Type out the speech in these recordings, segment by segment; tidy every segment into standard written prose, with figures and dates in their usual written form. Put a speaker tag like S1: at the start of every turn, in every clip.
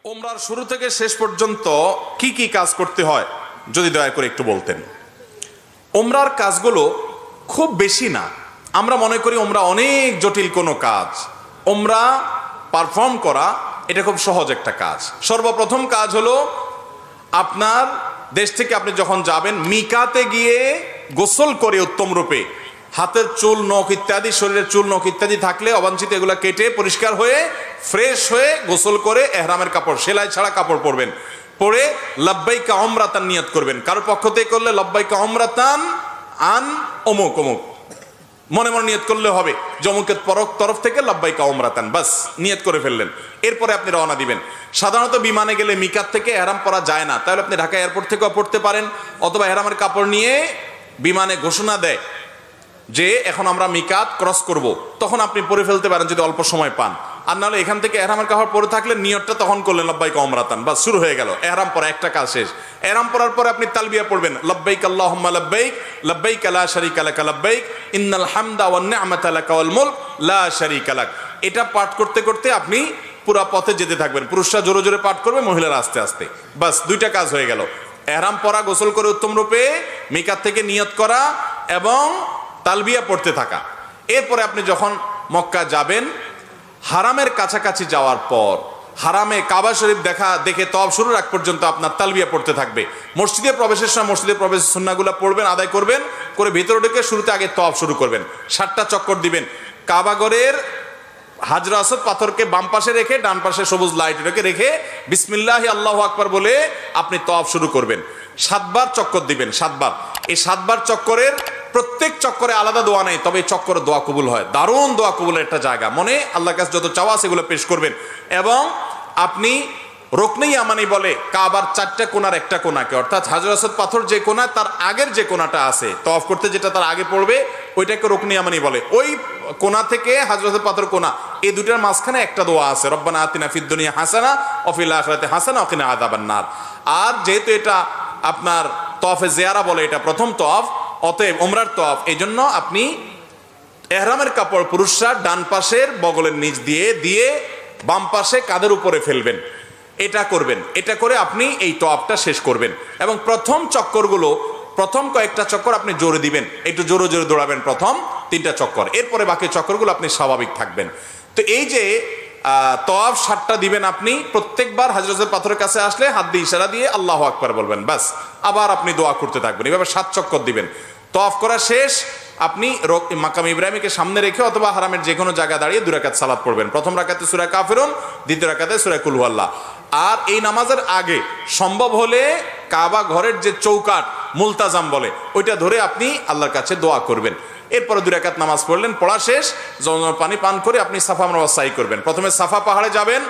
S1: ওমরার শুরু থেকে শেষ পর্যন্ত কি কি কাজ করতে হয় যদি দয়া করে একটু বলতেন। ওমরার কাজগুলো খুব বেশি না, আমরা মনে করি ওমরা অনেক জটিল কোনো কাজ। ওমরা পারফর্ম করা এটা খুব সহজ একটা কাজ। সর্বপ্রথম কাজ হলো আপনার দেশ থেকে আপনি যখন যাবেন মিকাতে গিয়ে গোসল করে উত্তম রূপে হাতের চুল নখ ইত্যাদি, শরীরের চুল নখ ইত্যাদি থাকলে অবাঞ্ছিত এগুলা কেটে পরিষ্কার হয়ে ফ্রেশ হয়ে গোসল করে এহরামের কাপড় সেলাই ছাড়া কাপড় পরবেন, পরে লাব্বাইকা উমরাতান নিয়ত করবেন। কারোর পক্ষ থেকে করলে লাব্বাইকা উমরাতান আন অমুক অমুক মনে মনে নিয়ত করলে হবে, জমুকের তরফ থেকে লাব্বাইকা উমরাতান, বাস নিয়ত করে ফেললেন। এরপরে আপনি রওনা দিবেন। সাধারণত বিমানে গেলে মিকাত থেকে এহরাম পরা যায় না, তাহলে আপনি ঢাকা এয়ারপোর্ট থেকেও পড়তে পারেন, অথবা এহরামের কাপড় নিয়ে বিমানে ঘোষণা দেয় যে এখন আমরা মিকাত ক্রস করব, তখন আপনি পরে ফেলতে পারেন যদি অল্প সময় পান। আর নাহলে এখান থেকে এহরামের কাপড় পরে থাকলে নিয়তটা তখন করলেন লাব্বাইকা উমরাতান, বাস শুরু হয়ে গেল এহরাম পরা, একটা কাজ শেষ। এহরাম পরার পরে আপনি তালবিয়া পড়বেন, লাব্বাইক আল্লাহুম্মা লাব্বাইক লাব্বাইক লা শারীকা লাক লাব্বাইক ইন্নাল হামদা ওয়ান নি'মাতা লাকা ওয়াল মুলক লা শারীকা লাক। এটা পাঠ করতে করতে আপনি পুরা পথে যেতে থাকবেন। পুরুষরা জোরে জোরে পাঠ করবে, মহিলারা আস্তে আস্তে, বাস দুইটা কাজ হয়ে গেল। এহরাম পরা, গোসল করে উত্তম রূপে মিকাত থেকে নিয়ত করা এবং তালবিয়া পড়তে থাকা। এরপরে আপনি যখন মক্কা যাবেন, হারামের কাছাকাছি যাওয়ার পর হারামে কাবা শরীফ দেখে তওয়াফ শুরুর আগ পর্যন্ত আপনার তালবিয়া পড়তে থাকবে। মসজিদে প্রবেশের সময় মসজিদে প্রবেশের সুন্নাহগুলো পড়বেন, আদায় করবেন, করে ভিতরে ঢুকে শুরুতে আগে তওয়াফ শুরু করবেন। 7টা চক্কর দিবেন। কাবাগরের হাজরা আসদ পাথরকে বাম পাশে রেখে ডান পাশে সবুজ লাইট রেখে বিসমিল্লাহি আল্লাহু আকবার বলে আপনি তওয়াফ শুরু করবেন। 7 বার চক্কর দিবেন, 7 বার। এই 7 বার চক্করের প্রত্যেক চক্করে আলাদা দোয়া নেই, তবে এই চক্করে দোয়া কবুল হয়। দারুণ দোয়া কবুলের একটা জায়গা। মনে আল্লাহর কাছে যত চাওয়া সেগুলো পেশ করবেন। এবং আপনি রুকনে ইয়ামানি বলে কাবার 4টা কোণার একটা কোণাকে, অর্থাৎ হাজর আসদ পাথর যে কোণা তার আগের যে কোণাটা আছে তওয়াফ করতে যেটা তার আগে পড়বে ওইটাকে রুকনে ইয়ামানি বলে। ওই কোণা থেকে হাজর আসদ পাথর কোণা, এই দুটার মাঝখানে একটা দোয়া আছে, রব্বানা আতিনা ফিদ দুনিয়া হাসানা ওয়া ফিল আখিরাতি হাসানা ওয়া কিনা আযাবান নার। আর যেহেতু এটা আপনার তওয়াফে জিয়ারা বলে, এটা প্রথম তওয়াফ, অতএব ওমরার তওয়াফ, এই জন্য আপনি এহরামের কাপড় পুরুষরা ডান পাশের বগলের নিচ দিয়ে বাম পাশে কাঁধের উপরে ফেলবেন। এটা করবেন। এটা করে আপনি এই তওয়াফটা শেষ করবেন। এবং প্রথম চক্করগুলো, প্রথম কয়েকটা চক্কর আপনি জোরে দিবেন, একটু জোরে জোরে দৌড়াবেন প্রথম 3টা চক্কর। এরপরে বাকি চক্করগুলো আপনি স্বাভাবিক থাকবেন। তো এই যে তওয়াফ 7টা দিবেন আপনি, প্রত্যেকবার হাজরতের পাথরের কাছে আসলে হাত দিয়ে ইশারা দিয়ে আল্লাহু আকবার বলবেন, বাস। আবার আপনি দোয়া করতে থাকবেন, এভাবে 7 চক্কর দিবেন। তওয়াফ করা শেষ, আপনি মাকাম ইব্রাহিমকে সামনে রেখে অথবা হারামের যে কোনো জায়গায় দাঁড়িয়ে 2 রাকাত সালাত পড়বেন। প্রথম রাকাতে সূরা কাফিরুন, দ্বিতীয় রাকাতে সূরা কুল হুয়াল্লাহ। আর এই নামাজের আগে সম্ভব হলে কাবা ঘরের যে চৌকাট মুলতাজাম বলে ওইটা ধরে আপনি আল্লাহর কাছে দোয়া করবেন। এরপরে 2 রাকাত নামাজ পড়লেন, পড়া শেষ, জমজমের পানি পান করে আপনি সাফা মারওয়া সাই করবেন। প্রথমে সাফা পাহাড়ে যাবেন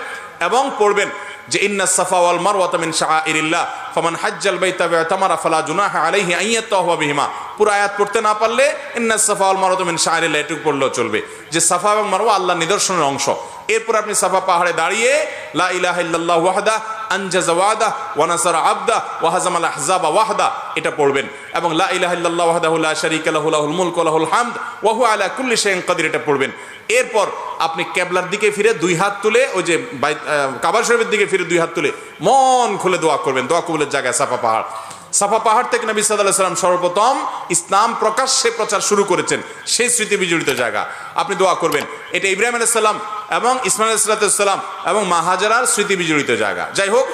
S1: এবং পড়বেন যে ইন্নাস সাফা ওয়াল মারওয়াতা মিন শাআইরিল্লাহ ফামান হাজ্জাল বাইতা ওয়াতামারা ফালা জুনাহা আলাইহি আন ইয়াতাওয়াফা বিহিমা। পুরো আয়াত পড়তে না পারলে ইন্নাস সাফা ওয়াল মারওয়াতা মিন শাআইরিল্লাহ এটুকু পড়লেও চলবে, যে সাফা এবং মারওয়া আল্লাহর নিদর্শনের অংশ। এরপর আপনি সাফা পাহাড়ে দাঁড়িয়ে লা ইলাহা ইল্লাল্লাহু ওয়াহদা আনজাযা ওয়াদা ওয়া নাসারা আবদা ওয়া হাজামাল আহজাবা ওয়াহদা এটা পড়বেন। এবং লা ইলাহা ইল্লাল্লাহু ওয়াহদাহু লা শারীকা লাহু লাহুল মুলকু ওয়া লাহুল হামদ ওয়া হুয়া আলা কুল্লি শাইইন কাদির এটা পড়বেন। এরপর আপনি কিবলার দিকে ফিরে 2 হাত তুলে, ওই যে কাবা শরীফের দিকে ফিরে 2 হাত তুলে মন খুলে দোয়া করবেন। দোয়া কবুলের জায়গায় সাফা পাহাড়। সাফা পাহাড় থেকে নবী সাল্লাল্লাহু আলাইহি ওয়াসাল্লাম সর্বপ্রথম ইসলাম প্রকাশ্যে প্রচার শুরু করেছেন, সেই স্মৃতি বিজড়িত জায়গা। আপনি দোয়া করবেন। এটা ইব্রাহিম আলাইহিস সালাম এবং ইসমাঈল আলাইহিস সালাম এবং মা হাজারার স্মৃতি বিজড়িত জায়গা। যাই হোক,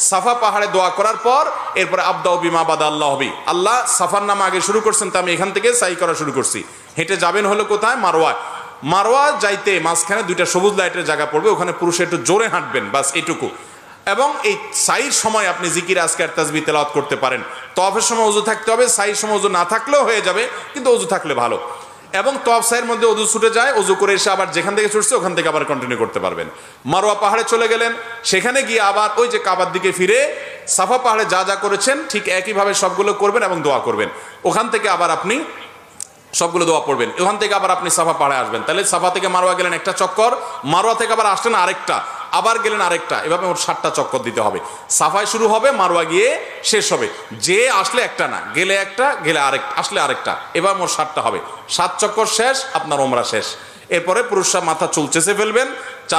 S1: সাফা পাহাড়ে দোয়া করার পর এরপরে আবদাউ বিমা বাদা আল্লাহ হবি, আল্লাহ সাফার নামে আগে শুরু করছেন, তো আমি এখান থেকে সাই করা শুরু করছি। হেঁটে যাবেন হলো কোথায়? মারওয়ায়। মারওয়া যাইতে মাঝখানে 2টা সবুজ লাইটের জায়গা পড়বে, ওখানে পুরুষে একটু জোরে হাঁটবেন, বাস এটুকু। এবং এই সাইর সময় আপনি জিকির আজকার তাসবিহ তেলাওয়াত করতে পারেন। তওয়াফের সময় ওযু থাকতে হবে, সাইর সময় ওযু না থাকলেও হয়ে যাবে, কিন্তু ওযু থাকলে ভালো। এবং তওয়াফ সাইয়ের মধ্যে ওযু ছুটে যায়, ওযু করে এসে আবার যেখান থেকে ছুটছে ওখান থেকে আবার কন্টিনিউ করতে পারবেন। মারওয়া পাহাড়ে চলে গেলেন, সেখানে গিয়ে আবার ওই যে কাবার দিকে ফিরে সাফা পাহাড়ে যা যা করেছেন ঠিক একইভাবে সবগুলো করবেন এবং দোয়া করবেন। ওখান থেকে আবার আপনি সবগুলো দোয়া পড়বেন। ওখান থেকে আবার আপনি সাফা পাহাড়ে আসবেন। তাহলে সাফা থেকে মারওয়া গেলেন একটা চক্কর, মারওয়া থেকে আবার আসলেন আরেকটা, আবার গেলেন আরেকটা, এভাবে মোট 7টা চক্কর দিতে হবে। সাফায় শুরু হবে, মারওয়া গিয়ে শেষ হবে। যে আসলে একটা না, গেলে একটা, গেলে আরেকটা, আসলে আরেকটা, এবার মোট 7টা হবে। 7 চক্কর শেষ, আপনার ওমরা শেষ। এরপরে পুরুষরা মাথা চুল চেঁচে ফেলবেন,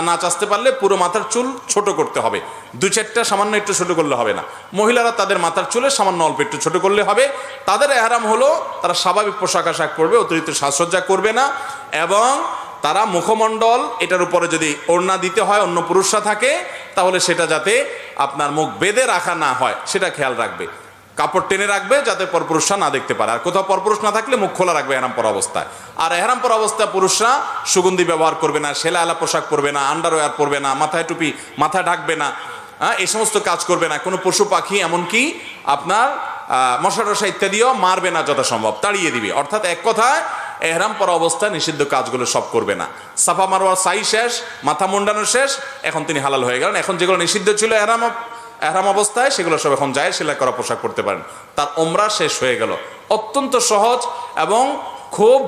S1: না চাচতে পারলে পুরো মাথার চুল ছোট করতে হবে, 2-4টা সামান্য একটু ছোট করলে হবে না। মহিলারা তাদের মাথার চুলে সামান্য অল্প একটু ছোট করলে হবে। তাদের এহরাম হলো তারা স্বাভাবিক পোশাক আশাক পরবে, অতিরিক্ত সাজসজ্জা করবে না, এবং তারা মুখমণ্ডল এটার উপরে যদি ওড়না দিতে হয় অন্য পুরুষরা থাকে তাহলে সেটা যাতে আপনার মুখ বেঁধে রাখা না হয় সেটা খেয়াল রাখবে, কাপড় টেনে রাখবে যাতে পরপুরুষরা না দেখতে পারে। আর কোথাও পরপুরুষ না থাকলে মুখ খোলা রাখবে এহরাম পরা অবস্থায়। আর এহরাম পরা অবস্থায় পুরুষরা সুগন্ধি ব্যবহার করবে না, সেলা আলা পোশাক পরবে না, আন্ডারওয়্যার পরবে না, মাথায় টুপি মাথা ঢাকবে না, এই সমস্ত কাজ করবে না। কোনো পশু পাখি এমনকি আপনার মশা টশা ইত্যাদিও মারবে না, যথাসম্ভব তাড়িয়ে দিবে। অর্থাৎ এক কথায় এহরাম পরা অবস্থায় নিষিদ্ধ কাজগুলো সব করবে না। সাফা মারওয়ার সাই শেষ, মাথা মুন্ডানো শেষ, এখন তিনি হালাল হয়ে গেলেন। এখন যেগুলো নিষিদ্ধ ছিল এহরাম অবস্থায় সেগুলো সব এখন যায়, সেলাই করা পোশাক পরতে পারেন। তার ওমরা শেষ হয়ে গেল। অত্যন্ত সহজ এবং খুব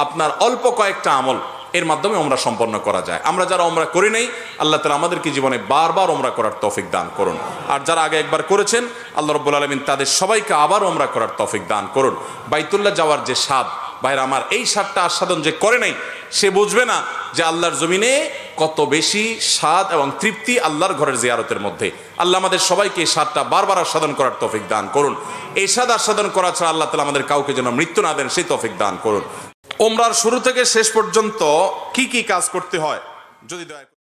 S1: আপনার অল্প কয়েকটা আমল এর মাধ্যমে ওমরা সম্পন্ন করা যায়। আমরা যারা ওমরা করি নাই, আল্লাহ তাআলা আমাদেরকে জীবনে বারবার ওমরা করার তৌফিক দান করুন। আর যারা আগে একবার করেছেন, আল্লাহ রাব্বুল আলামিন তাদের সবাইকে আবার ওমরা করার তৌফিক দান করুন। বাইতুল্লাহ যাওয়ার যে স্বাদ, ভাইরা আমার, এই স্বাদটা আস্বাদন যে করে নাই সে বুঝবে না যে আল্লাহর জমিনে কত বেশি স্বাদ এবং তৃপ্তি আল্লাহর ঘরের জিয়ারতের মধ্যে। আল্লাহ আমাদের সবাইকে এই স্বাদটা বারবার আস্বাদন করার তৌফিক দান করুন। এই স্বাদ আস্বাদন করা ছাড়া আল্লাহ তাআলা আমাদের কাউকে যেন মৃত্যু না দেন, সেই তৌফিক দান করুন। ওমরার শুরু থেকে শেষ পর্যন্ত কি কি কাজ করতে হয় যদি দয়া করে